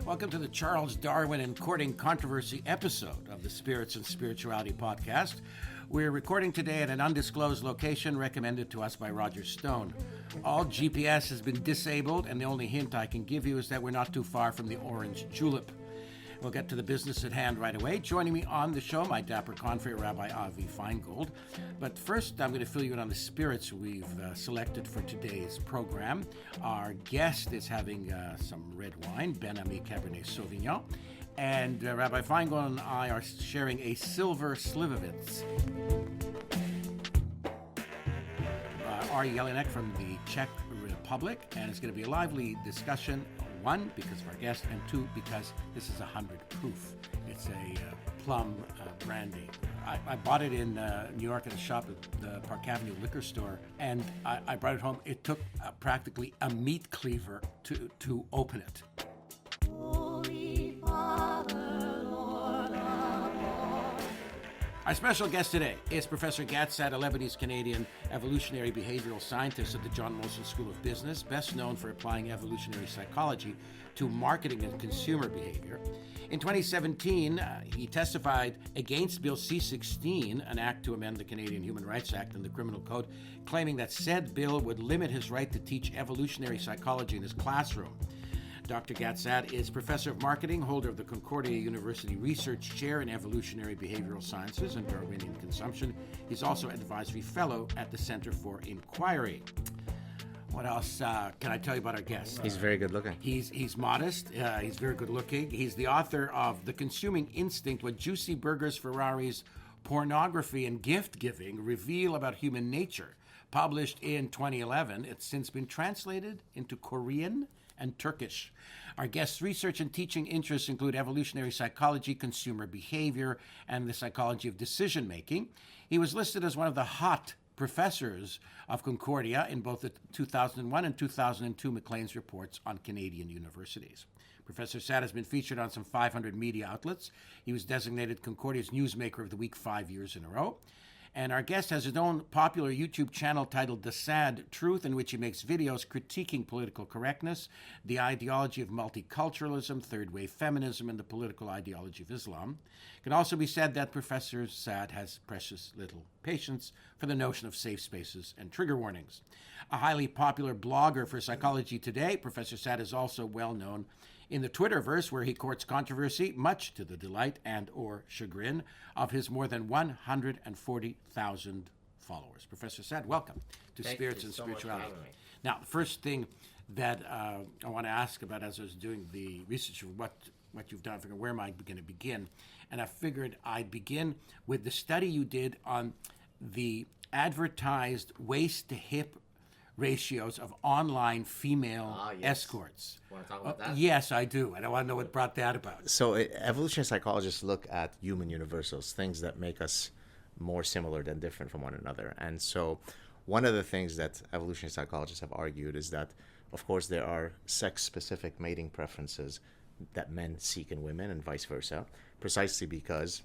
Welcome to the Charles Darwin and Courting Controversy episode of the Spirits and Spirituality podcast. We're recording today at an undisclosed location recommended to us by Roger Stone. All GPS has been disabled, and the only hint I can give you is that we're not too far from the orange julep. We'll get to the business at hand right away. Joining me on the show, my dapper confrere, Rabbi Avi Feingold. But first, I'm going to fill you in on the spirits we've selected for today's program. Our guest is having some red wine, Ben Ami Cabernet Sauvignon. And Rabbi Feingold and I are sharing a silver Slivovitz. Ari Jelinek from the Czech Republic, and it's going to be a lively discussion. One, because of our guest, and two, because this is 100 proof. It's a plum brandy. I bought it in New York at a shop at the Park Avenue liquor store, and I brought it home. It took practically a meat cleaver to open it. Holy Father, Lord of all. Our special guest today is Professor Gad Saad, a Lebanese-Canadian evolutionary behavioral scientist at the John Molson School of Business, best known for applying evolutionary psychology to marketing and consumer behavior. In 2017, he testified against Bill C-16, an act to amend the Canadian Human Rights Act and the Criminal Code, claiming that said bill would limit his right to teach evolutionary psychology in his classroom. Dr. Gad Saad is Professor of Marketing, holder of the Concordia University Research Chair in Evolutionary Behavioral Sciences and Darwinian Consumption. He's also Advisory Fellow at the Center for Inquiry. What else can I tell you about our guest? He's very good looking. He's modest. He's very good looking. He's the author of The Consuming Instinct, What Juicy Burgers, Ferraris, Pornography, and Gift Giving Reveal About Human Nature, published in 2011. It's since been translated into Korean and Turkish. Our guest's research and teaching interests include evolutionary psychology, consumer behavior, and the psychology of decision-making. He was listed as one of the hot professors of Concordia in both the 2001 and 2002 Maclean's reports on Canadian universities. Professor Saad has been featured on some 500 media outlets. He was designated Concordia's Newsmaker of the Week 5 years in a row. And our guest has his own popular YouTube channel titled SAAD TRUTH, in which he makes videos critiquing political correctness, the ideology of multiculturalism, third-wave feminism, and the political ideology of Islam. It can also be said that Professor Saad has precious little patience for the notion of safe spaces and trigger warnings. A highly popular blogger for Psychology Today, Professor Saad is also well known in the Twitterverse, where he courts controversy, much to the delight and or chagrin of his more than 140,000 followers. Professor Saad, welcome to Spirits and Spirituality. Now, the first thing that I want to ask about as I was doing the research of what you've done, I figured, where am I going to begin? And I figured I'd begin with the study you did on the advertised waist-to-hip ratios of online female escorts. Want to talk about that? Yes, I do. And I want to know what brought that about. So evolutionary psychologists look at human universals, things that make us more similar than different from one another. And so one of the things that evolutionary psychologists have argued is that, of course, there are sex-specific mating preferences that men seek in women and vice versa, precisely because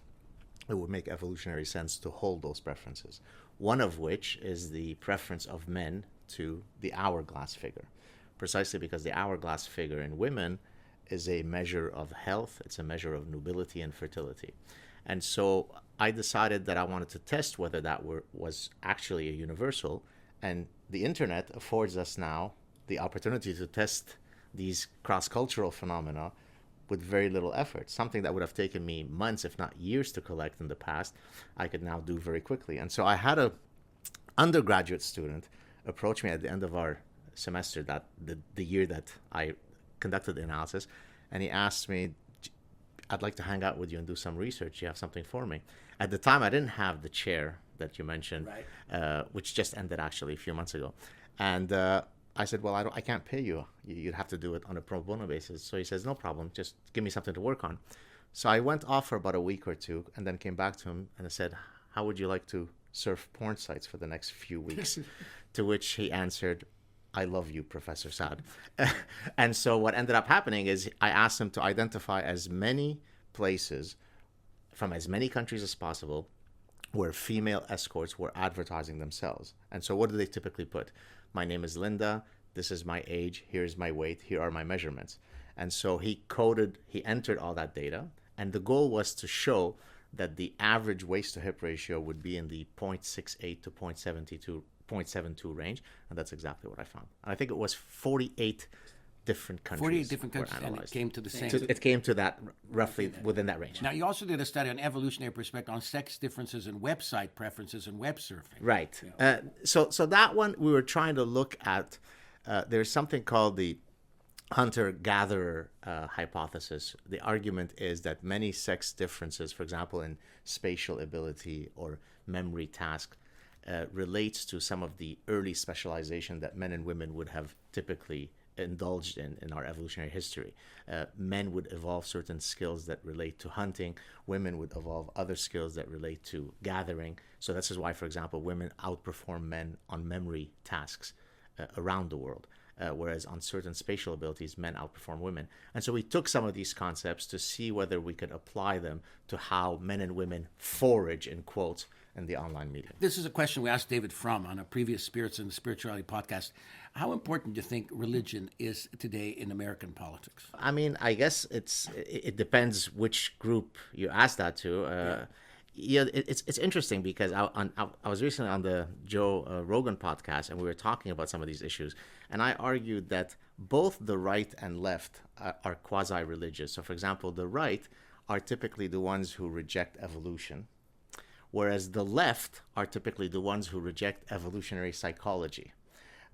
it would make evolutionary sense to hold those preferences. One of which is the preference of men to the hourglass figure, precisely because the hourglass figure in women is a measure of health, it's a measure of nobility and fertility. And so I decided that I wanted to test whether that was actually a universal, and the internet affords us now the opportunity to test these cross-cultural phenomena with very little effort. Something that would have taken me months, if not years, to collect in the past, I could now do very quickly. And so I had an undergraduate student approach me at the end of our semester, that the year that I conducted the analysis, and he asked me, I'd like to hang out with you and do some research. You have something for me? At the time, I didn't have the chair that you mentioned, right, which just ended actually a few months ago. And I said, well, I can't pay you. You'd have to do it on a pro bono basis. So he says, no problem. Just give me something to work on. So I went off for about a week or two and then came back to him and I said, how would you like to surf porn sites for the next few weeks? To which he answered, I love you, Professor Saad. And so what ended up happening is I asked him to identify as many places from as many countries as possible where female escorts were advertising themselves. And so what do they typically put? My name is Linda. This is my age. Here's my weight. Here are my measurements. And so he entered all that data, and the goal was to show that the average waist to hip ratio would be in the 0.68 to 0.72 range, and that's exactly what I found. And I think it was 48 different countries. 48 different countries, and it came to the same. It came to that roughly within that range. Now, you also did a study on evolutionary perspective on sex differences in website preferences and web surfing. Right. So that one, we were trying to look at, there's something called the hunter-gatherer hypothesis. The argument is that many sex differences, for example, in spatial ability or memory tasks, relates to some of the early specialization that men and women would have typically indulged in our evolutionary history. Men would evolve certain skills that relate to hunting. Women would evolve other skills that relate to gathering. So this is why, for example, women outperform men on memory tasks around the world. Whereas on certain spatial abilities, men outperform women. And so we took some of these concepts to see whether we could apply them to how men and women forage, in quotes, in the online media. This is a question we asked David Frum on a previous Spirits and Spirituality podcast. How important do you think religion is today in American politics? I mean, I guess it depends which group you ask that to. It's interesting because I was recently on the Joe Rogan podcast, and we were talking about some of these issues, and I argued that both the right and left are quasi-religious. So, for example, the right are typically the ones who reject evolution, whereas the left are typically the ones who reject evolutionary psychology.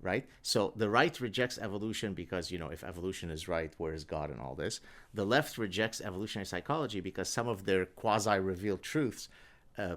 Right? So the right rejects evolution because, if evolution is right, where is God in all this? The left rejects evolutionary psychology because some of their quasi-revealed truths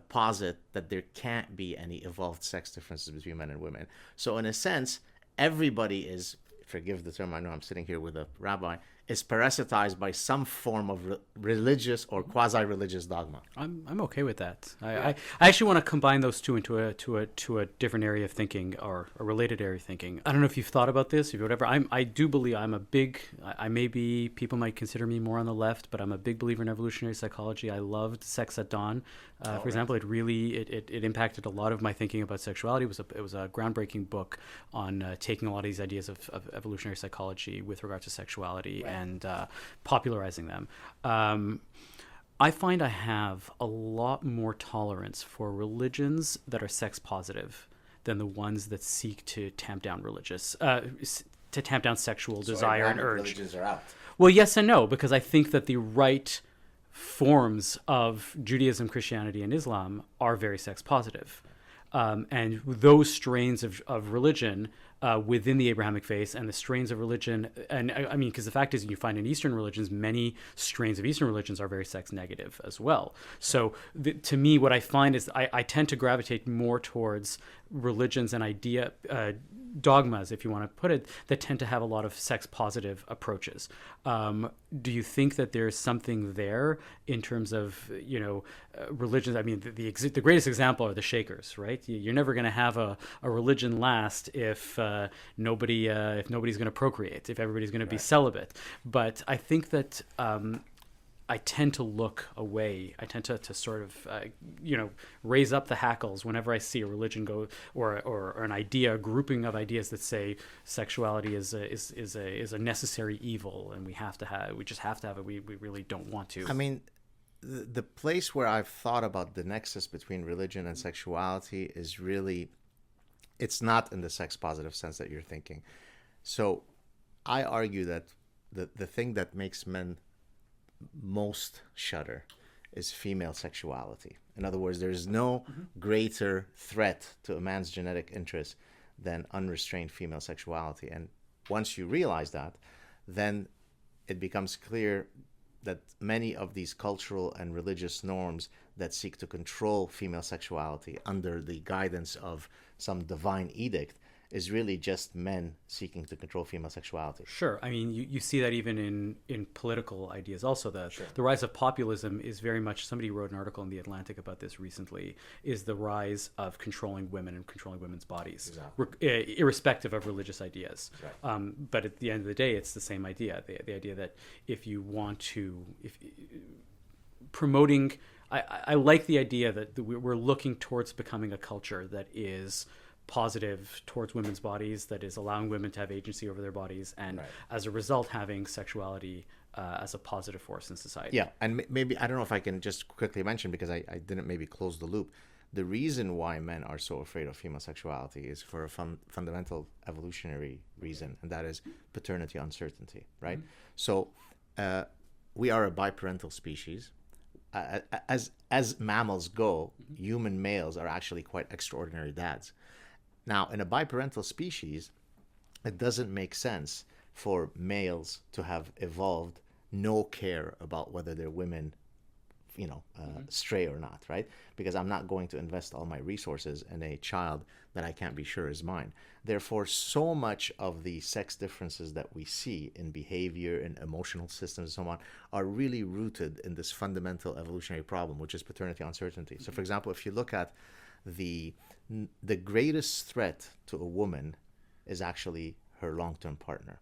posit that there can't be any evolved sex differences between men and women. So in a sense, everybody is, forgive the term, I know I'm sitting here with a rabbi, is parasitized by some form of religious or quasi-religious dogma. I'm okay with that. I actually want to combine those two into a different area of thinking, or a related area of thinking. I don't know if you've thought about this, or whatever. I do believe I may be, people might consider me more on the left, but I'm a big believer in evolutionary psychology. I loved Sex at Dawn. For example, it really impacted a lot of my thinking about sexuality. It was a groundbreaking book on taking a lot of these ideas of evolutionary psychology with regard to sexuality and popularizing them. I find I have a lot more tolerance for religions that are sex positive than the ones that seek to tamp down sexual desire and urge. Religions are out. Well, yes and no, because I think that the right forms of Judaism, Christianity, and Islam are very sex positive. And those strains of religion within the Abrahamic faith and the strains of religion, and I mean, because the fact is, you find in Eastern religions, many strains of Eastern religions are very sex negative as well. So to me, what I find is I tend to gravitate more towards religions and dogmas, if you want to put it, that tend to have a lot of sex positive approaches. Do you think that there's something there in terms of, religions? I mean, the greatest example are the Shakers, right? You're never going to have a religion last if nobody's going to procreate, if everybody's going to be celibate. But I think that I tend to look away. I tend to sort of, raise up the hackles whenever I see a religion go, or an idea, a grouping of ideas that say sexuality is a necessary evil, and we just have to have it. We really don't want to. I mean, the place where I've thought about the nexus between religion and sexuality is really, it's not in the sex positive sense that you're thinking. So I argue that the thing that makes men most shudder is female sexuality. In other words, there's no greater threat to a man's genetic interest than unrestrained female sexuality. And once you realize that, then it becomes clear that many of these cultural and religious norms that seek to control female sexuality under the guidance of some divine edict is really just men seeking to control female sexuality. Sure. I mean, you see that even in political ideas also. The rise of populism is very much, somebody wrote an article in The Atlantic about this recently, is the rise of controlling women and controlling women's bodies, irrespective of religious ideas. Right. But at the end of the day, it's the same idea. The idea that if you want to, promoting, I like the idea that we're looking towards becoming a culture that is positive towards women's bodies, that is allowing women to have agency over their bodies, and Right. as a result having sexuality as a positive force in society. Yeah, and maybe, I don't know if I can just quickly mention, because I didn't maybe close the loop. The reason why men are so afraid of female sexuality is for a fundamental evolutionary reason, and that is paternity uncertainty, right? So we are a biparental species. As mammals go, human males are actually quite extraordinary dads. Now, in a biparental species, it doesn't make sense for males to have evolved no care about whether their women, stray or not, right? Because I'm not going to invest all my resources in a child that I can't be sure is mine. Therefore, so much of the sex differences that we see in behavior and emotional systems and so on are really rooted in this fundamental evolutionary problem, which is paternity uncertainty. So, for example, if you look at the greatest threat to a woman is actually her long-term partner.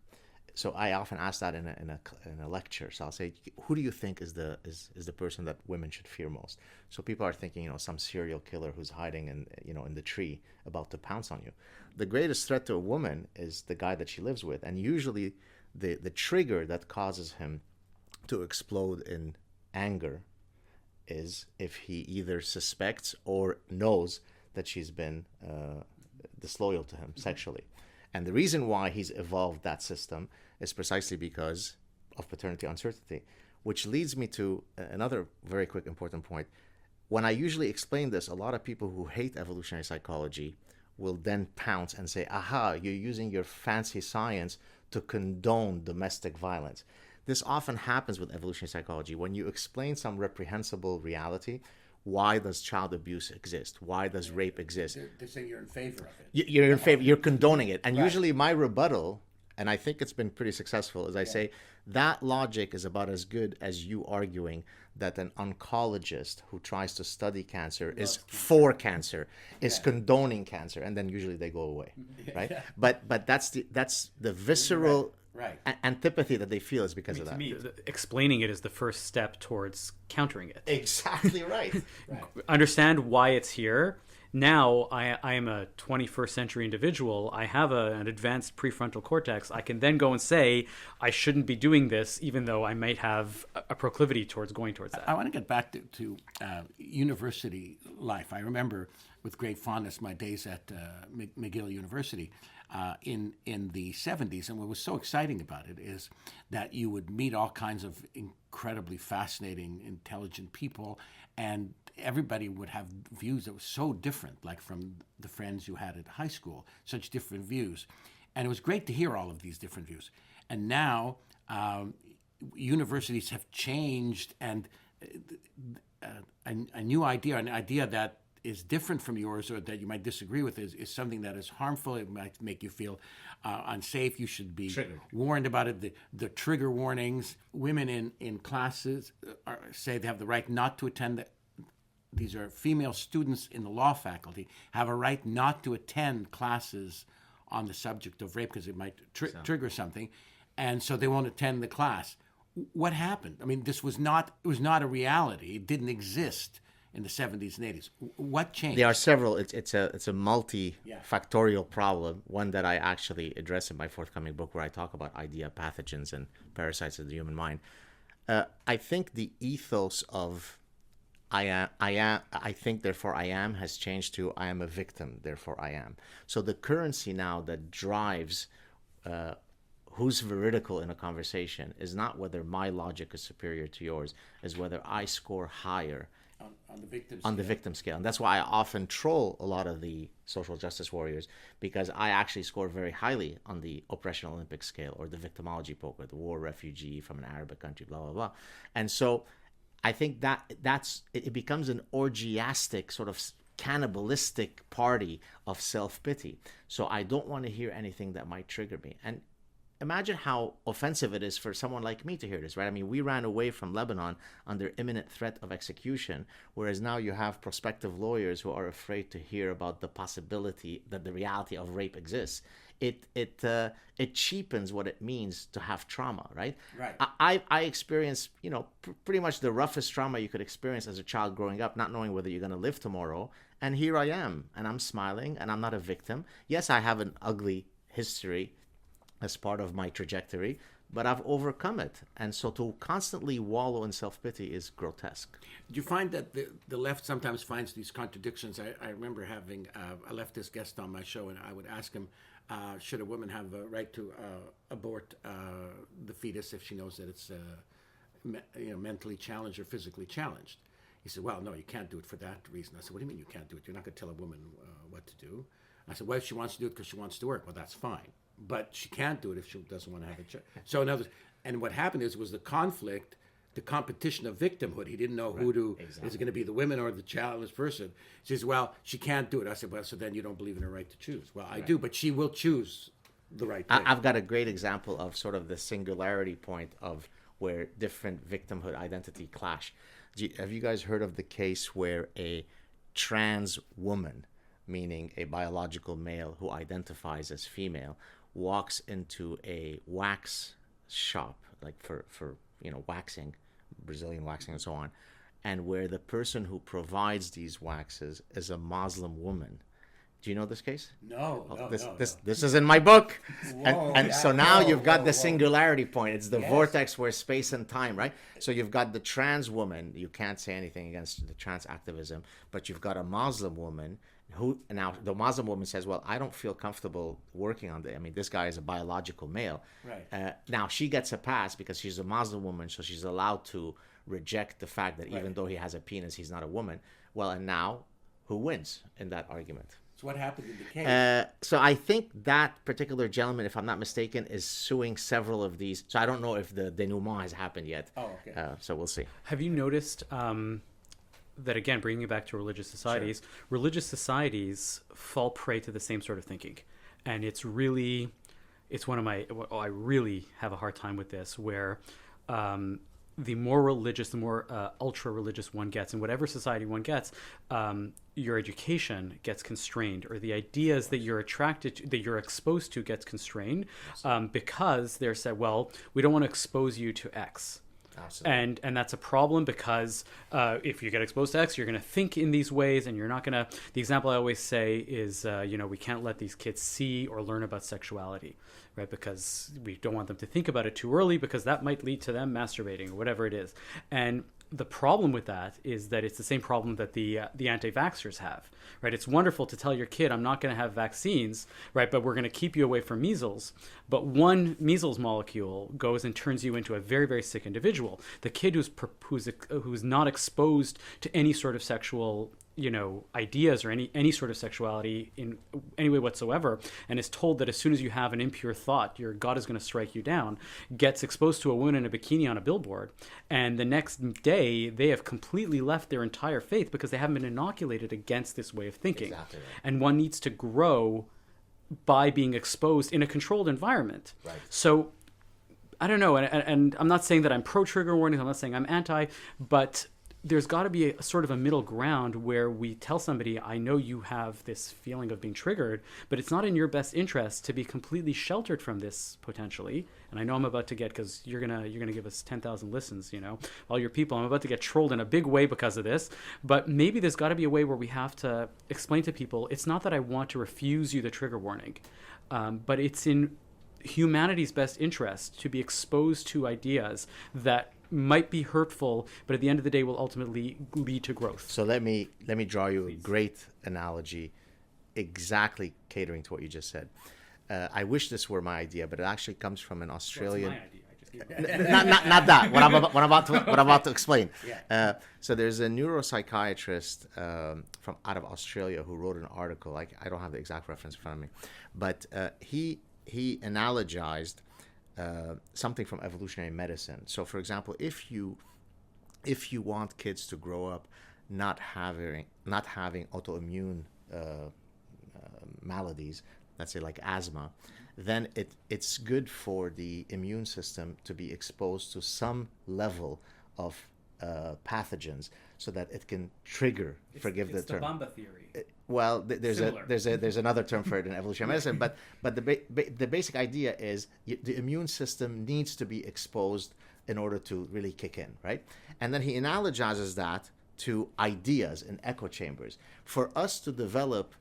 So I often ask that in a lecture. So I'll say, who do you think is the person that women should fear most? So people are thinking, some serial killer who's hiding in the tree about to pounce on you. The greatest threat to a woman is the guy that she lives with, and usually the trigger that causes him to explode in anger is if he either suspects or knows that she's been disloyal to him sexually. And the reason why he's evolved that system is precisely because of paternity uncertainty, which leads me to another very quick important point. When I usually explain this, a lot of people who hate evolutionary psychology will then pounce and say, aha, you're using your fancy science to condone domestic violence. This often happens with evolutionary psychology. When you explain some reprehensible reality, why does child abuse exist? Why does rape exist? They say you're in favor of it. You're in favor, you're condoning it. And Right. usually my rebuttal, and I think it's been pretty successful, is I say that logic is about as good as you arguing that an oncologist who tries to study cancer is for cancer, is condoning cancer, and then usually they go away, right? Yeah. But that's the visceral Right. antipathy that they feel is because of that. Explaining it is the first step towards countering it. Exactly right. Understand why it's here. Now I am a 21st century individual. I have an advanced prefrontal cortex. I can then go and say, I shouldn't be doing this, even though I might have a proclivity towards going towards that. I want to get back to university life. I remember with great fondness my days at McGill University in the 70s. And what was so exciting about it is that you would meet all kinds of incredibly fascinating, intelligent people, and everybody would have views that were so different, like from the friends you had at high school, such different views. And it was great to hear all of these different views. And now universities have changed, and a new idea, an idea that is different from yours or that you might disagree with is something that is harmful. It might make you feel unsafe. You should be warned about it. The trigger warnings. Women in classes say they have the right not to attend. These are female students in the law faculty, have a right not to attend classes on the subject of rape because it might trigger something. And so they won't attend the class. What happened? I mean, it was not a reality. It didn't exist in the 70s and 80s. What changed? There are several. It's a multi-factorial problem, one that I actually address in my forthcoming book, where I talk about idea pathogens and parasites of the human mind. I think the ethos of I think, therefore I am, has changed to I am a victim, therefore I am. So the currency now that drives who's veridical in a conversation is not whether my logic is superior to yours, is whether I score higher on the victim scale. And that's why I often troll a lot of the social justice warriors, because I actually score very highly on the oppression Olympic scale, or the victimology poker, the war refugee from an Arabic country, blah, blah, blah. And so I think it becomes an orgiastic, sort of cannibalistic party of self-pity. So I don't want to hear anything that might trigger me. And imagine how offensive it is for someone like me to hear this, right? I mean, we ran away from Lebanon under imminent threat of execution, whereas now you have prospective lawyers who are afraid to hear about the possibility that the reality of rape exists. It cheapens what it means to have trauma, right? Right. I experienced, pretty much the roughest trauma you could experience as a child growing up, not knowing whether you're going to live tomorrow. And here I am, and I'm smiling, and I'm not a victim. Yes, I have an ugly history as part of my trajectory, but I've overcome it. And so to constantly wallow in self-pity is grotesque. Do you find that the left sometimes finds these contradictions? I remember having a leftist guest on my show, and I would ask him, should a woman have a right to abort the fetus if she knows that it's mentally challenged or physically challenged? He said, well, no, you can't do it for that reason. I said, what do you mean you can't do it? You're not going to tell a woman what to do. I said, well, if she wants to do it because she wants to work, well, that's fine. But she can't do it if she doesn't want to have a child. So in other words, and what happened was the conflict, the competition of victimhood. He didn't know who to, exactly. Is it going to be the women or the childless person? She says, well, she can't do it. I said, well, so then you don't believe in her right to choose. Well, I do, but she will choose the right thing. I've got a great example of sort of the singularity point of where different victimhood identity clash. Have you guys heard of the case where a trans woman, meaning a biological male who identifies as female, walks into a wax shop, like for waxing, Brazilian waxing and so on, and where the person who provides these waxes is a Muslim woman? Do you know this case? No, This is in my book. Whoa, and so now you've got the whoa. singularity point. It's the Yes. vortex where space and time, right? So you've got the trans woman. You can't say anything against the trans activism, but you've got a Muslim woman who, now the Muslim woman says, well, I don't feel comfortable working on this. I mean, this guy is a biological male. Right. Now she gets a pass because she's a Muslim woman, so she's allowed to reject the fact that even though he has a penis, he's not a woman. Well, and now who wins in that argument? So what happened in the case? So I think that particular gentleman, if I'm not mistaken, is suing several of these. So I don't know if the denouement has happened yet. Oh, okay. So we'll see. Have you noticed that, again, bringing it back to religious societies, religious societies fall prey to the same sort of thinking. And it's one of my, I really have a hard time with this, where the more religious, the more ultra-religious one gets, in whatever society one gets, your education gets constrained, or the ideas that you're attracted to, that you're exposed to, gets constrained, because they're said, well, we don't want to expose you to X. Absolutely. And that's a problem, because if you get exposed to X, you're going to think in these ways, and you're not going to. The example I always say is, we can't let these kids see or learn about sexuality, right? Because we don't want them to think about it too early, because that might lead to them masturbating or whatever it is. And the problem with that is that it's the same problem that the anti-vaxxers have, right? It's wonderful to tell your kid, I'm not going to have vaccines, right? But we're going to keep you away from measles. But one measles molecule goes and turns you into a very, very sick individual. The kid who's not exposed to any sort of sexual ideas or any sort of sexuality in any way whatsoever, and is told that as soon as you have an impure thought, your God is going to strike you down, gets exposed to a woman in a bikini on a billboard, and the next day they have completely left their entire faith because they haven't been inoculated against this way of thinking. Exactly right. And one needs to grow by being exposed in a controlled environment. Right. So I don't know, and I'm not saying that I'm pro trigger warnings, I'm not saying I'm anti, but there's got to be a sort of a middle ground where we tell somebody, I know you have this feeling of being triggered, but it's not in your best interest to be completely sheltered from this potentially. And I know I'm about to get, because you're gonna give us 10,000 listens, all your people. I'm about to get trolled in a big way because of this. But maybe there's got to be a way where we have to explain to people, it's not that I want to refuse you the trigger warning, but it's in humanity's best interest to be exposed to ideas that might be hurtful, but at the end of the day will ultimately lead to growth. So let me draw you a great analogy, exactly catering to what you just said. I wish this were my idea, but it actually comes from an Australian. Not that. What I'm about to explain. Yeah. So there's a neuropsychiatrist from out of Australia who wrote an article. I don't have the exact reference in front of me, but he analogized something from evolutionary medicine. So, for example, if you want kids to grow up not having autoimmune maladies, let's say like asthma, then it's good for the immune system to be exposed to some level of pathogens so that it can trigger, forgive the term. It's the Bamba theory. Well, there's another term for it in evolutionary medicine, but the basic idea is the immune system needs to be exposed in order to really kick in, right? And then he analogizes that to ideas in echo chambers. For us to develop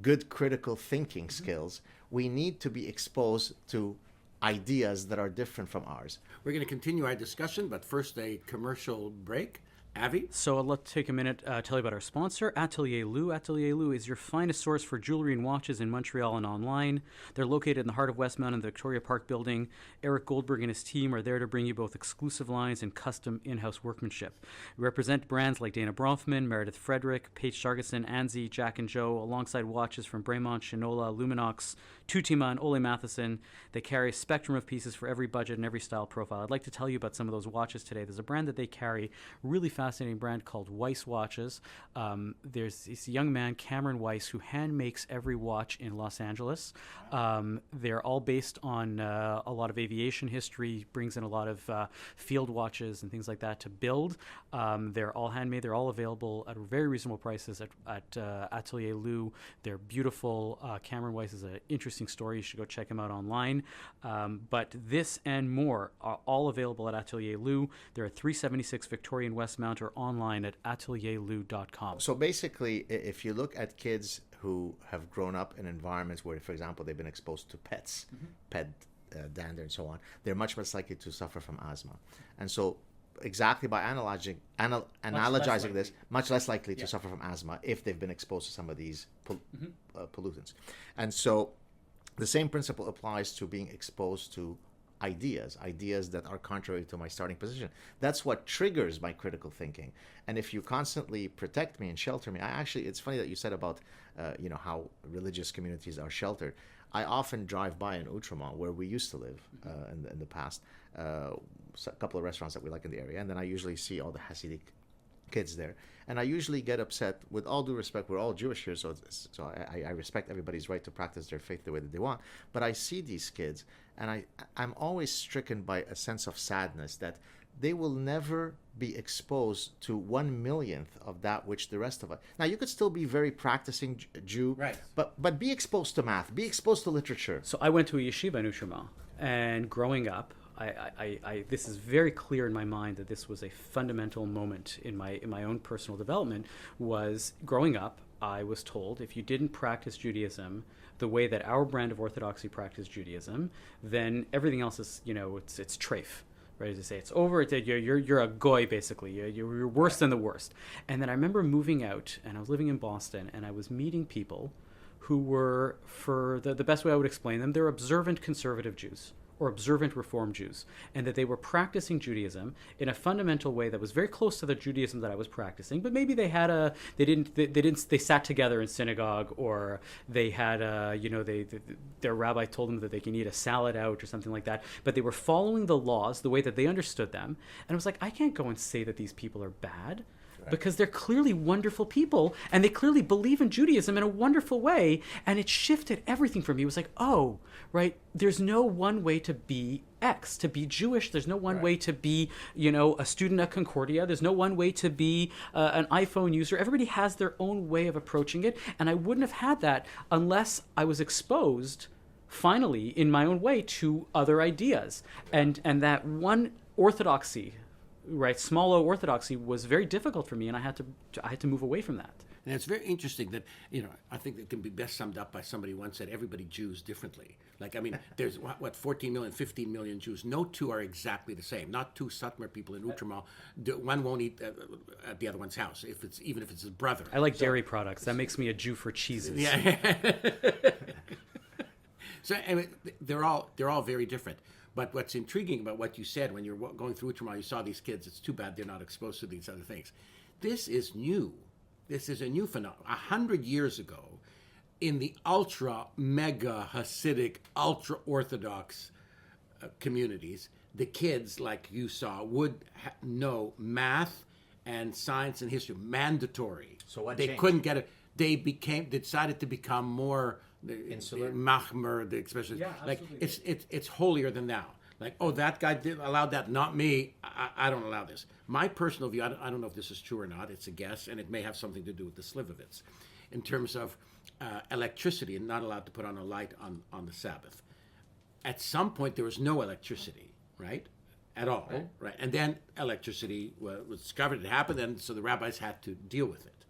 good critical thinking skills, we need to be exposed to ideas that are different from ours. We're going to continue our discussion, but first a commercial break. Avi? So let's take a minute to tell you about our sponsor, Atelier Lou. Atelier Lou is your finest source for jewelry and watches in Montreal and online. They're located in the heart of Westmount in the Victoria Park building. Eric Goldberg and his team are there to bring you both exclusive lines and custom in-house workmanship. We represent brands like Dana Bronfman, Meredith Frederick, Paige Sargeson, Anzi, Jack and Joe, alongside watches from Bremont, Shinola, Luminox, Tutima, and Ole Matheson. They carry a spectrum of pieces for every budget and every style profile. I'd like to tell you about some of those watches today. There's a brand that they carry, really fascinating brand called Weiss Watches. There's this young man, Cameron Weiss, who hand makes every watch in Los Angeles. They're all based on a lot of aviation history, brings in a lot of field watches and things like that to build. They're all handmade. They're all available at very reasonable prices at Atelier Lou. They're beautiful. Cameron Weiss is an interesting story. You should go check him out online. But this and more are all available at Atelier Lou. They're at 376 Victoria in Westmount or online at atelierlou.com. So basically, if you look at kids who have grown up in environments where, for example, they've been exposed to pets, pet dander and so on, they're much likely to suffer from asthma. And so exactly by analogizing this, much less likely to suffer from asthma if they've been exposed to some of these pollutants. And so the same principle applies to being exposed to ideas that are contrary to my starting position. That's what triggers my critical thinking. And if you constantly protect me and shelter me, it's funny that you said about how religious communities are sheltered. I often drive by in Outremont, where we used to live in the past, a couple of restaurants that we like in the area, and then I usually see all the Hasidic kids there, and I usually get upset. With all due respect, we're all Jewish here, so I respect everybody's right to practice their faith the way that they want, but I see these kids and I'm always stricken by a sense of sadness that they will never be exposed to 1/1,000,000th of that which the rest of us. Now, you could still be very practicing Jew, right? But be exposed to math, be exposed to literature. So I went to a yeshiva in Outremont, and growing up, I this is very clear in my mind that this was a fundamental moment in my own personal development. Was growing up, I was told if you didn't practice Judaism the way that our brand of Orthodoxy practiced Judaism, then everything else is, it's treif. Right, as I say, it's over. You're a goy, basically. You're worse than the worst. And then I remember moving out, and I was living in Boston, and I was meeting people who were, for the best way I would explain them, they're observant conservative Jews or observant Reform Jews, and that they were practicing Judaism in a fundamental way that was very close to the Judaism that I was practicing. But maybe they had they sat together in synagogue, or they had their rabbi told them that they can eat a salad out or something like that. But they were following the laws the way that they understood them, and I was like, I can't go and say that these people are bad. Because they're clearly wonderful people, and they clearly believe in Judaism in a wonderful way, and it shifted everything for me. It was like, oh, right, there's no one way to be X, to be Jewish. There's no one way to be, a student at Concordia. There's no one way to be an iPhone user. Everybody has their own way of approaching it, and I wouldn't have had that unless I was exposed, finally, in my own way, to other ideas. And that one orthodoxy, right, small o orthodoxy, was very difficult for me, and I had to move away from that. And it's very interesting that, I think it can be best summed up by somebody who once said everybody Jews differently. There's 14 million, 15 million Jews. No two are exactly the same. Not two Satmar people in Outremont. One won't eat at the other one's house, even if it's his brother. I like dairy products. That makes me a Jew for cheeses. Yeah. So anyway, they're all very different. But what's intriguing about what you said when you're going through Outremont, you saw these kids, it's too bad they're not exposed to these other things. This is new. This is a new phenomenon. 100 years ago, in the ultra-mega Hasidic, ultra-Orthodox communities, the kids, like you saw, would know math and science and history, mandatory. So what they changed? Couldn't get it. They decided to become more Insular? Mahmer, the expression. Yeah, like absolutely. it's holier than thou. Like, oh, that guy allowed that, not me. I don't allow this. My personal view, I don't know if this is true or not. It's a guess, and it may have something to do with the Slivovitz, in terms of electricity and not allowed to put on a light on the Sabbath. At some point, there was no electricity, right? At all, right? And then electricity was discovered. It happened, and so the rabbis had to deal with it.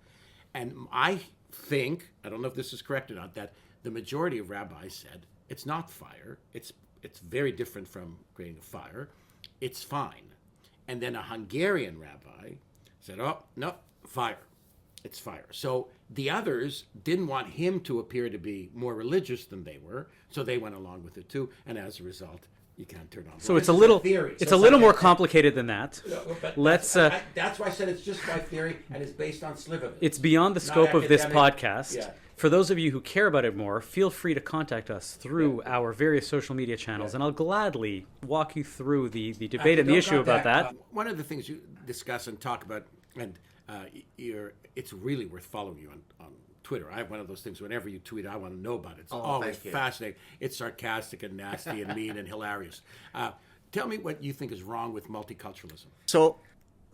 And I think, I don't know if this is correct or not, that the majority of rabbis said it's not fire. It's very different from creating a fire. It's fine. And then a Hungarian rabbi said, oh, no, fire. It's fire. So the others didn't want him to appear to be more religious than they were, so they went along with it too. And as a result, you can't turn on. So it's a little, more complicated than that. Let's. That's why I said it's just my theory, and it's based on Slivovitz. It's beyond the scope of this academic. podcast. Yeah. For those of you who care about it more, feel free to contact us through our various social media channels, and I'll gladly walk you through the debate and the issue about that. One of the things you discuss and talk about, and it's really worth following you on Twitter. I have one of those things. Whenever you tweet, I want to know about it. It's always fascinating. It's sarcastic and nasty and mean and hilarious. Tell me what you think is wrong with multiculturalism. So,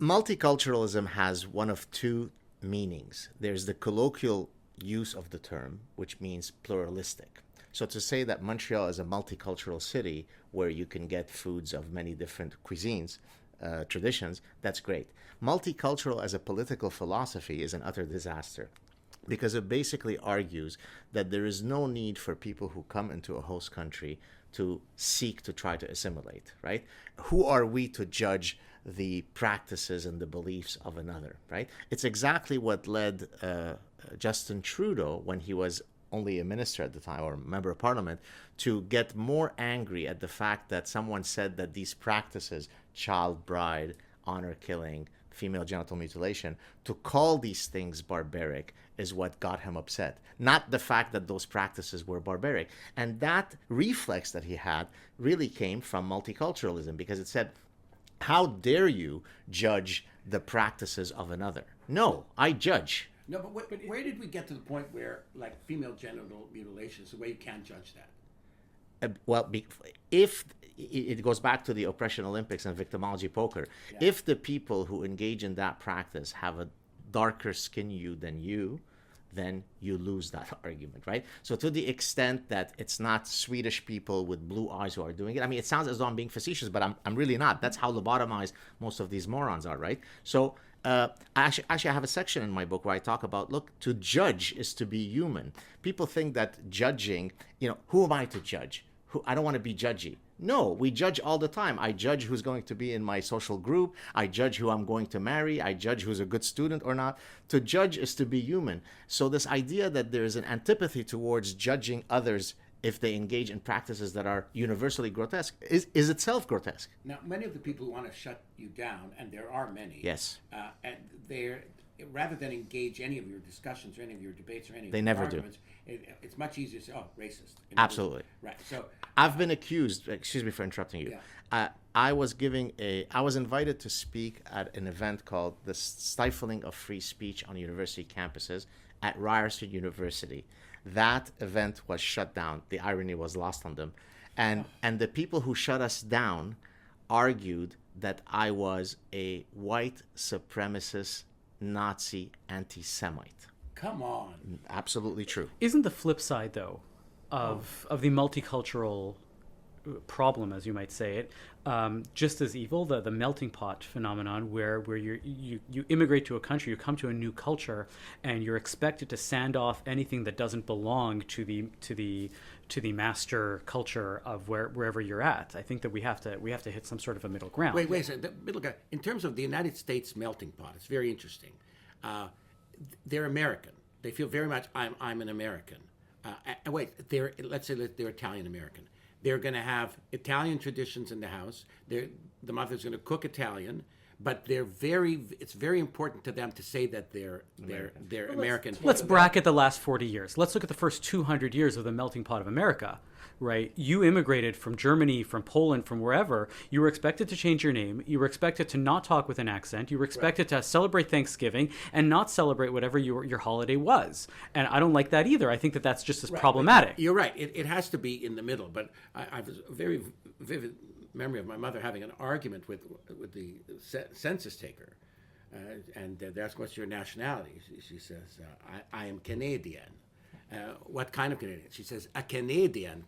multiculturalism has one of two meanings. There's the colloquial use of the term, which means pluralistic. So to say that Montreal is a multicultural city where you can get foods of many different cuisines, traditions, that's great. Multicultural as a political philosophy is an utter disaster, because it basically argues that there is no need for people who come into a host country to seek to try to assimilate, right? Who are we to judge the practices and the beliefs of another, right? It's exactly what led Justin Trudeau, when he was only a minister at the time, or a member of parliament, to get more angry at the fact that someone said that these practices, child bride, honor killing, female genital mutilation, to call these things barbaric is what got him upset. Not the fact that those practices were barbaric. And that reflex that he had really came from multiculturalism, because it said, how dare you judge the practices of another? No, I judge. No, but where did we get to the point where, like, female genital mutilation is the way you can't judge that? Well, if it goes back to the oppression Olympics and victimology poker, if the people who engage in that practice have a darker skin you than you, then you lose that argument, right? So to the extent that it's not Swedish people with blue eyes who are doing it, I mean, it sounds as though I'm being facetious, but I'm really not. That's how lobotomized most of these morons are, right? So actually, I have a section in my book where I talk about, look, to judge is to be human. People think that judging, who am I to judge? I don't want to be judgy. No, we judge all the time. I judge who's going to be in my social group. I judge who I'm going to marry. I judge who's a good student or not. To judge is to be human. So this idea that there is an antipathy towards judging others if they engage in practices that are universally grotesque is itself grotesque. Now, many of the people who want to shut you down, and there are many, yes, and they're, rather than engage any of your discussions or any of your debates or any of they your never arguments, it's much easier to say, oh, racist. Absolutely. Right. So I've been accused, excuse me for interrupting you. Yeah. I was invited to speak at an event called The Stifling of Free Speech on University Campuses at Ryerson University. That event was shut down. The irony was lost on them. And the people who shut us down argued that I was a white supremacist Nazi anti-Semite. Come on. Absolutely true. Isn't the flip side, though, of the multicultural problem, as you might say it, just as evil, the melting pot phenomenon, where you immigrate to a country, you come to a new culture, and you're expected to sand off anything that doesn't belong to the master culture of wherever you're at. I think that we have to hit some sort of a middle ground. Wait a second. The middle ground. In terms of the United States melting pot, it's very interesting. They're American. They feel very much, I'm an American. Let's say they're Italian American. They're going to have Italian traditions in the house. The mother's going to cook Italian, but it's very important to them to say that they're American. Let's bracket the last 40 years. Let's look at the first 200 years of the melting pot of America, right? You immigrated from Germany, from Poland, from wherever. You were expected to change your name. You were expected to not talk with an accent. You were expected to celebrate Thanksgiving and not celebrate whatever your holiday was. And I don't like that either. I think that that's just as problematic. You're right. It has to be in the middle. But I have a very vivid memory of my mother having an argument with the census taker. And they asked, what's your nationality? She says, I am Canadian. What kind of Canadian? She says, a Canadian.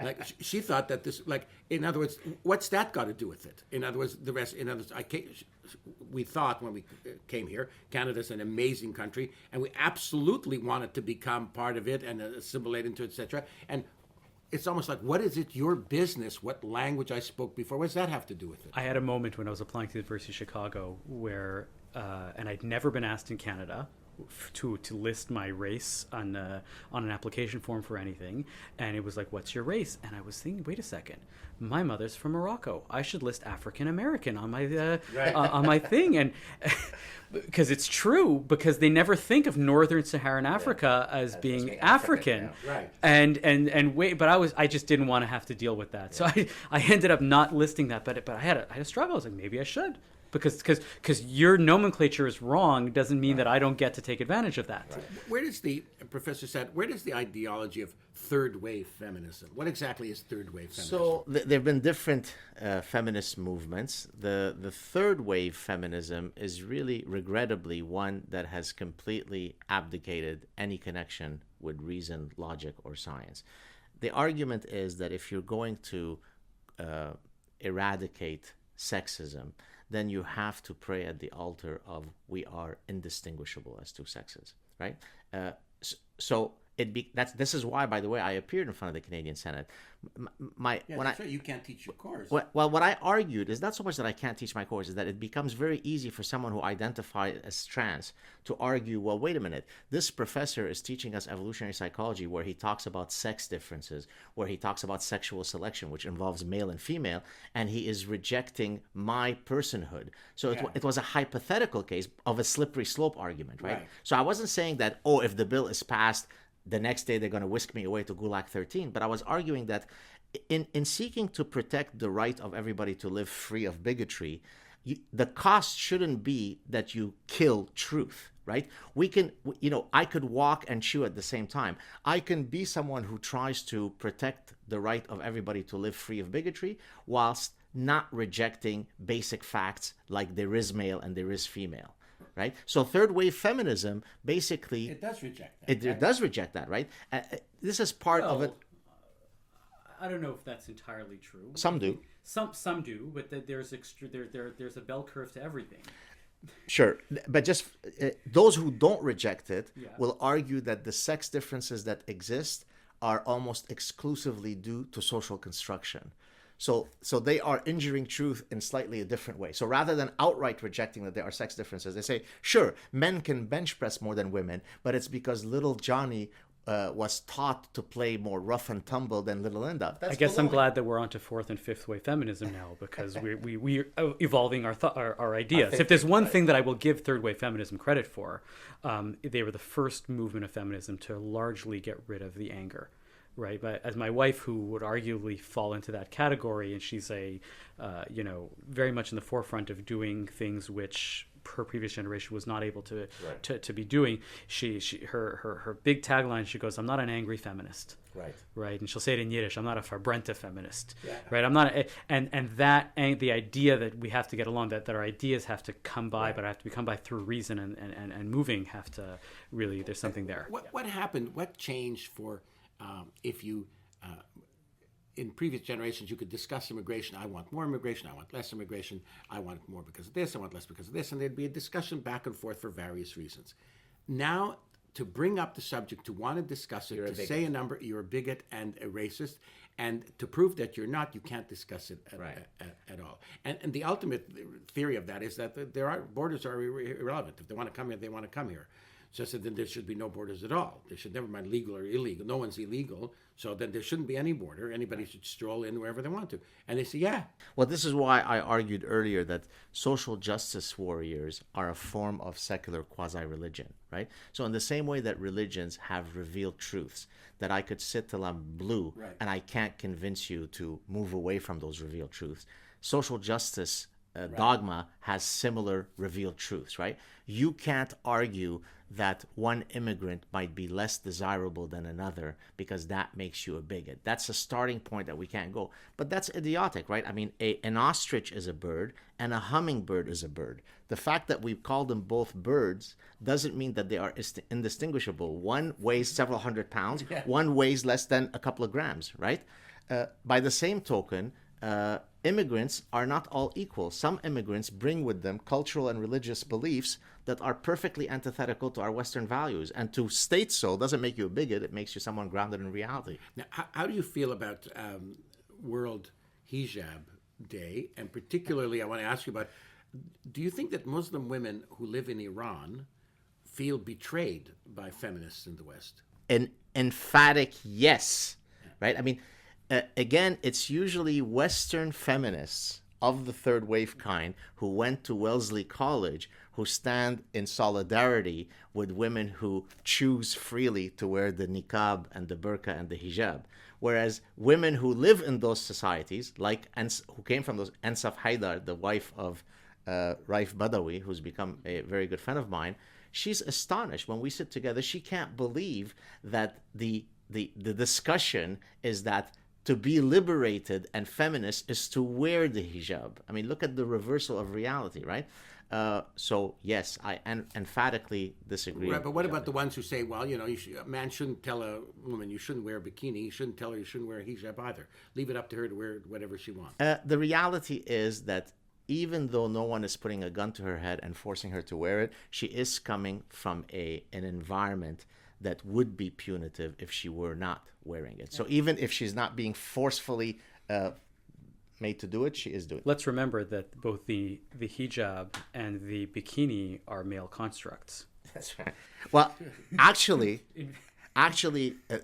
Like she thought that this, like, in other words, what's that got to do with it? In other words, the rest. In other words, we thought when we came here, Canada's an amazing country, and we absolutely wanted to become part of it and assimilate into it, etc. And it's almost like, what is it your business what language I spoke before? What does that have to do with it? I had a moment when I was applying to the University of Chicago where, and I'd never been asked in Canada to list my race on an application form for anything, and it was like, what's your race? And I was thinking, wait a second, my mother's from Morocco, I should list African American on my on my thing. And because it's true, because they never think of Northern Saharan Africa as being African. Right. And wait, but I just didn't want to have to deal with that, so I ended up not listing that, but I had a struggle. I was like, maybe I should. Because your nomenclature is wrong doesn't mean that I don't get to take advantage of that. Right. Where does the professor said? Where does the ideology of third wave feminism? What exactly is third wave feminism? So there have been different feminist movements. The third wave feminism is really, regrettably, one that has completely abdicated any connection with reason, logic, or science. The argument is that if you're going to eradicate sexism, then you have to pray at the altar of we are indistinguishable as two sexes, right? This is why, by the way, I appeared in front of the Canadian Senate. You can't teach your course. Well, what I argued is not so much that I can't teach my course, is that it becomes very easy for someone who identifies as trans to argue, well, wait a minute, this professor is teaching us evolutionary psychology where he talks about sex differences, where he talks about sexual selection, which involves male and female, and he is rejecting my personhood. So it was a hypothetical case of a slippery slope argument, right? So I wasn't saying that, if the bill is passed, the next day they're going to whisk me away to Gulag 13. But I was arguing that in seeking to protect the right of everybody to live free of bigotry, the cost shouldn't be that you kill truth, right? I could walk and chew at the same time. I can be someone who tries to protect the right of everybody to live free of bigotry whilst not rejecting basic facts like there is male and there is female. Right? So third wave feminism basically it does reject that. It does reject that, right? This is part of it. I don't know if that's entirely true. Some do. Some do, but there's a bell curve to everything. Sure, but just those who don't reject it will argue that the sex differences that exist are almost exclusively due to social construction. So they are injuring truth in slightly a different way. So rather than outright rejecting that there are sex differences, they say, sure, men can bench press more than women, but it's because little Johnny was taught to play more rough and tumble than little Linda. I guess I'm glad that we're on to fourth and fifth wave feminism now, because we're evolving our ideas. If there's one thing that I will give third wave feminism credit for, they were the first movement of feminism to largely get rid of the anger. Right, but as my wife, who would arguably fall into that category, and she's very much in the forefront of doing things which her previous generation was not able to be doing. Her big tagline, she goes, "I'm not an angry feminist." Right, and she'll say it in Yiddish, "I'm not a verbrennte feminist." Right, I'm not, and the idea that we have to get along, that our ideas have to come by, but have to be come by through reason and moving, have to really, there's something there. What happened? What changed for? If you, in previous generations, you could discuss immigration. I want more immigration. I want less immigration. I want more because of this. I want less because of this. And there'd be a discussion back and forth for various reasons. Now, to bring up the subject, to want to discuss it, to say a number, you're a bigot and a racist, and to prove that you're not, you can't discuss it at all. And the ultimate theory of that is that borders are irrelevant. If they want to come here, they want to come here. So I said, then there should be no borders at all. They should never mind legal or illegal. No one's illegal. So then there shouldn't be any border. Anybody should stroll in wherever they want to. And they say, yeah. Well, this is why I argued earlier that social justice warriors are a form of secular quasi-religion, right? So in the same way that religions have revealed truths, that I could sit till I'm blue and I can't convince you to move away from those revealed truths, social justice dogma has similar revealed truths, right? You can't argue that one immigrant might be less desirable than another because that makes you a bigot. That's a starting point that we can't go. But that's idiotic, right? I mean, an ostrich is a bird and a hummingbird is a bird. The fact that we've called them both birds doesn't mean that they are indistinguishable. One weighs several hundred pounds, one weighs less than a couple of grams, right? By the same token, immigrants are not all equal. Some immigrants bring with them cultural and religious beliefs that are perfectly antithetical to our Western values. And to state so doesn't make you a bigot. It makes you someone grounded in reality. Now, how do you feel about World Hijab Day? And particularly, I want to ask you about, do you think that Muslim women who live in Iran feel betrayed by feminists in the West? An emphatic yes, right? I mean, again, it's usually Western feminists of the third wave kind who went to Wellesley College who stand in solidarity with women who choose freely to wear the niqab and the burqa and the hijab. Whereas women who live in those societies, like who came from those, Ansaf Haidar, the wife of Raif Badawi, who's become a very good friend of mine, she's astonished. When we sit together, she can't believe that the discussion is that to be liberated and feminist is to wear the hijab. I mean, look at the reversal of reality, right? So, yes, I emphatically disagree. Right, but what about the ones who say, well, you know, a man shouldn't tell a woman you shouldn't wear a bikini. You shouldn't tell her you shouldn't wear a hijab either. Leave it up to her to wear whatever she wants. The reality is that even though no one is putting a gun to her head and forcing her to wear it, she is coming from an environment that would be punitive if she were not wearing it. So even if she's not being forcefully made to do it, she is doing it. Let's remember that both the hijab and the bikini are male constructs. That's right. Well, actually,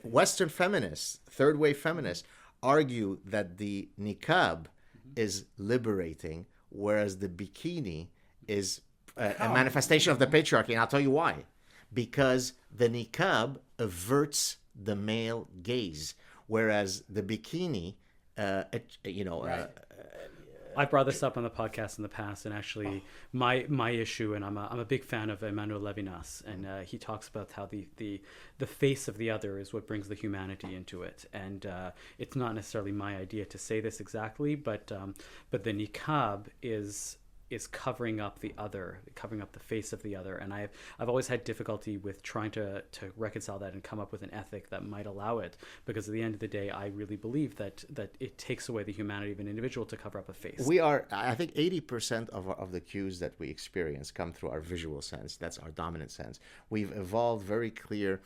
Western feminists, third wave feminists, argue that the niqab is liberating, whereas the bikini is a manifestation of the patriarchy. And I'll tell you why. Because the niqab averts the male gaze, whereas the bikini, I brought this up on the podcast in the past, and actually my issue, and I'm a big fan of Emmanuel Levinas, and he talks about how the face of the other is what brings the humanity into it, and it's not necessarily my idea to say this exactly, but the niqab is covering up the other, covering up the face of the other, and I've always had difficulty with trying to reconcile that and come up with an ethic that might allow it, because at the end of the day, I really believe that it takes away the humanity of an individual to cover up a face. I think 80% of the cues that we experience come through our visual sense. That's our dominant sense. We've evolved very clear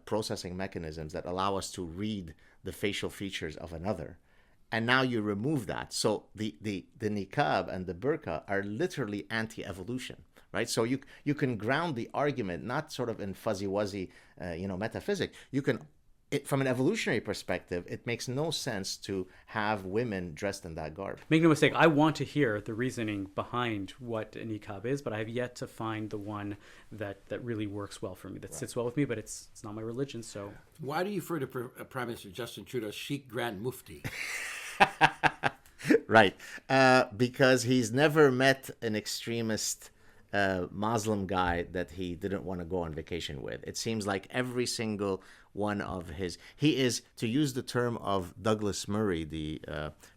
processing mechanisms that allow us to read the facial features of another. And now you remove that. So the niqab and the burqa are literally anti-evolution, right? So you can ground the argument not sort of in fuzzy-wuzzy, metaphysics. You can, from an evolutionary perspective, it makes no sense to have women dressed in that garb. Make no mistake, I want to hear the reasoning behind what a niqab is, but I have yet to find the one that really works well for me, that sits well with me, but it's not my religion, so... Why do you refer to Prime Minister Justin Trudeau as Sheikh Grand Mufti? Right. Because he's never met an extremist Muslim guy that he didn't want to go on vacation with. It seems like every single one of he is, to use the term of Douglas Murray, the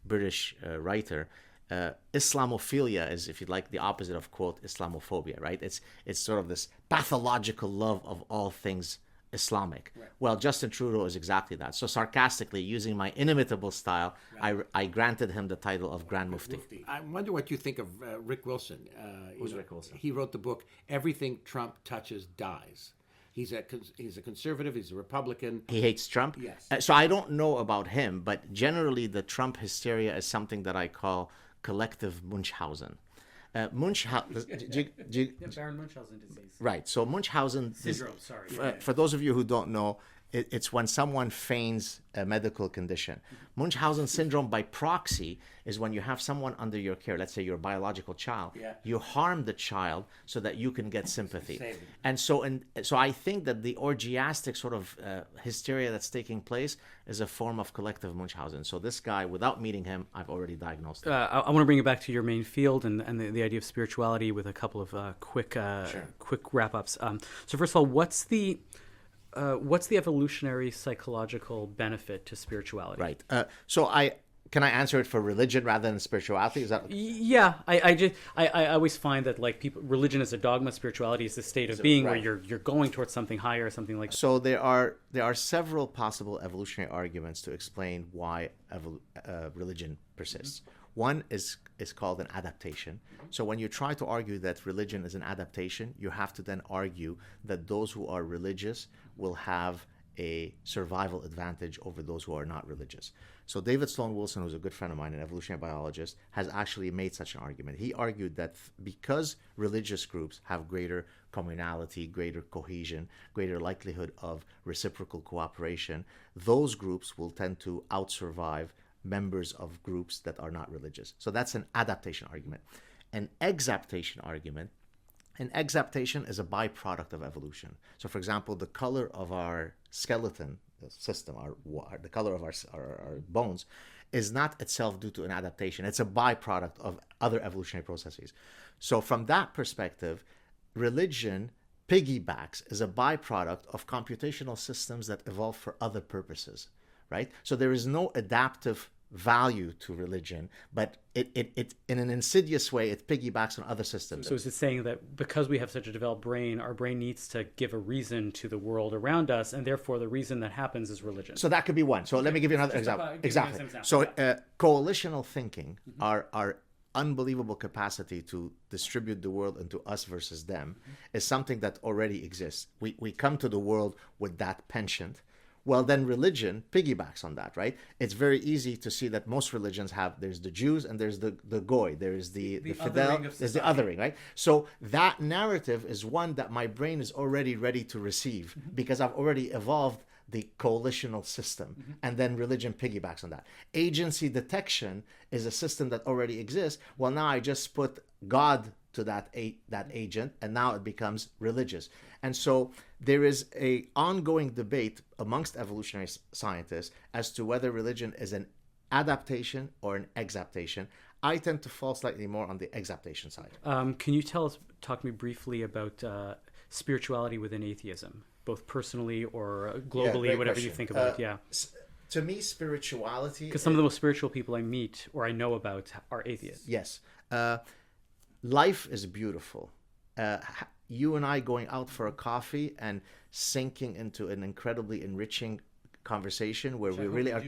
British writer, Islamophilia is, if you like, the opposite of, quote, Islamophobia, right? It's sort of this pathological love of all things Islamic. Right. Well, Justin Trudeau is exactly that. So sarcastically, using my inimitable style, right, I granted him the title of Grand Mufti. I wonder what you think of Rick Wilson. Who's Rick Wilson? He wrote the book, Everything Trump Touches Dies. He's a conservative. He's a Republican. He hates Trump? Yes. So I don't know about him, but generally the Trump hysteria is something that I call collective Munchausen. Baron Munchausen disease. Right. So Munchausen Syndrome, sorry. For those of you who don't know, it's when someone feigns a medical condition. Munchausen syndrome by proxy is when you have someone under your care, let's say your biological child, you harm the child so that you can get sympathy. And so I think that the orgiastic sort of hysteria that's taking place is a form of collective Munchausen. So this guy, without meeting him, I've already diagnosed him. I want to bring it back to your main field and the idea of spirituality with a couple of quick wrap-ups. So first of all, what's the evolutionary psychological benefit to spirituality? Right. Can I answer it for religion rather than spirituality? Is that okay? Yeah. I always find that religion is a dogma, spirituality is the state of being, right, where you're going towards something higher, something like that. So there are several possible evolutionary arguments to explain why religion persists. One is called an adaptation. So when you try to argue that religion is an adaptation, you have to then argue that those who are religious will have a survival advantage over those who are not religious. So David Sloan Wilson, who's a good friend of mine, an evolutionary biologist, has actually made such an argument. He argued that because religious groups have greater communality, greater cohesion, greater likelihood of reciprocal cooperation, those groups will tend to outsurvive members of groups that are not religious. So that's an adaptation argument. An exaptation argument, an exaptation is a byproduct of evolution. So for example, the color of our skeleton system, the color of our bones, is not itself due to an adaptation. It's a byproduct of other evolutionary processes. So from that perspective, religion piggybacks as a byproduct of computational systems that evolve for other purposes, right? So there is no adaptive value to religion, but it in an insidious way, it piggybacks on other systems. So is it saying that because we have such a developed brain, our brain needs to give a reason to the world around us, and therefore the reason that happens is religion? So that could be one. So let me give you another example. Exactly. So coalitional thinking, our unbelievable capacity to distribute the world into us versus them, is something that already exists. We come to the world with that penchant. Well, then religion piggybacks on that, right? It's very easy to see that most religions there's the Jews and there's the Goy, there's the Fidel, there's the othering, right? So that narrative is one that my brain is already ready to receive because I've already evolved the coalitional system, and then religion piggybacks on that. Agency detection is a system that already exists. Well, now I just put God to that agent, and now it becomes religious. And so there is a ongoing debate amongst evolutionary scientists as to whether religion is an adaptation or an exaptation. I tend to fall slightly more on the exaptation side. Can you talk to me briefly about spirituality within atheism, both personally or globally, whatever question. You think about it? To me, spirituality... Because some of the most spiritual people I meet or I know about are atheists. Yes. Life is beautiful. You and I going out for a coffee and sinking into an incredibly enriching conversation where we really are...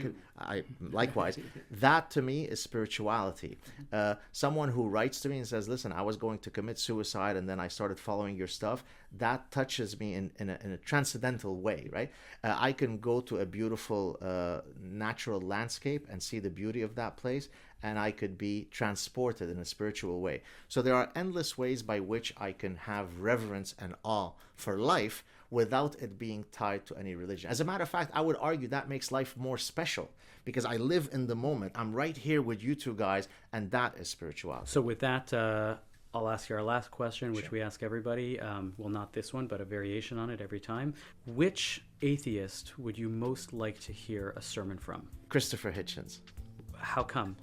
Likewise. That to me is spirituality. Someone who writes to me and says, listen, I was going to commit suicide and then I started following your stuff. That touches me in a transcendental way, right? I can go to a beautiful natural landscape and see the beauty of that place, and I could be transported in a spiritual way. So there are endless ways by which I can have reverence and awe for life without it being tied to any religion. As a matter of fact, I would argue that makes life more special because I live in the moment. I'm right here with you two guys, and that is spirituality. So with that, I'll ask you our last question, which we ask everybody. Well, not this one, but a variation on it every time. Which atheist would you most like to hear a sermon from? Christopher Hitchens. How come?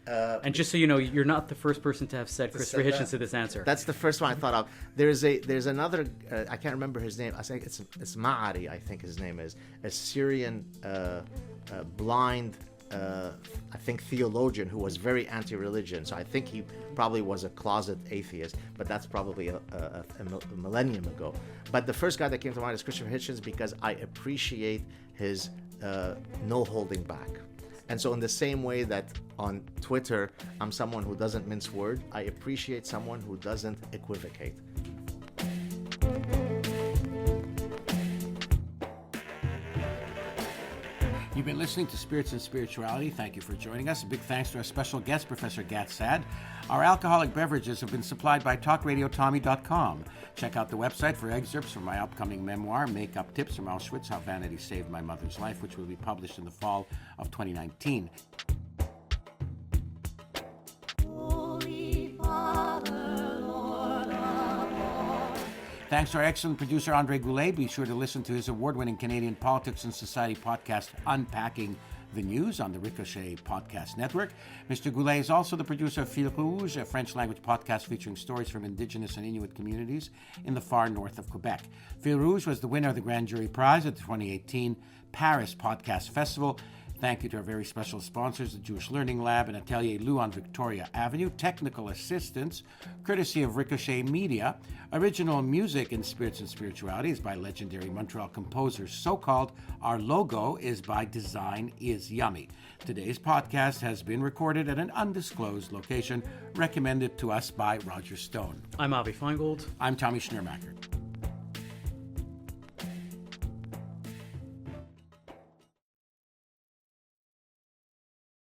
And just so you know, you're not the first person to have said Christopher Hitchens to this answer. That's the first one I thought of. There's another. I can't remember his name. I think it's Ma'ari. I think his name is a Syrian blind. I think theologian who was very anti-religion. So I think he probably was a closet atheist, but that's probably a millennium ago. But the first guy that came to mind is Christopher Hitchens because I appreciate his no holding back. And so in the same way that on Twitter, I'm someone who doesn't mince word, I appreciate someone who doesn't equivocate. You've been listening to Spirits and Spirituality. Thank you for joining us. A big thanks to our special guest, Professor Gat Saad. Our alcoholic beverages have been supplied by TalkRadioTommy.com. Check out the website for excerpts from my upcoming memoir, Makeup Tips from Auschwitz, How Vanity Saved My Mother's Life, which will be published in the fall of 2019. Thanks to our excellent producer, Andre Goulet. Be sure to listen to his award-winning Canadian Politics and Society podcast, Unpacking the News, on the Ricochet Podcast Network. Mr. Goulet is also the producer of Fil Rouge, a French-language podcast featuring stories from Indigenous and Inuit communities in the far north of Quebec. Fil Rouge was the winner of the Grand Jury Prize at the 2018 Paris Podcast Festival. Thank you to our very special sponsors, the Jewish Learning Lab and Atelier Lou on Victoria Avenue. Technical assistance, courtesy of Ricochet Media. Original music in Spirits and Spirituality is by legendary Montreal composer So-Called. Our logo is by Design is Yummy. Today's podcast has been recorded at an undisclosed location, recommended to us by Roger Stone. I'm Avi Feingold. I'm Tommy Schnurmacher.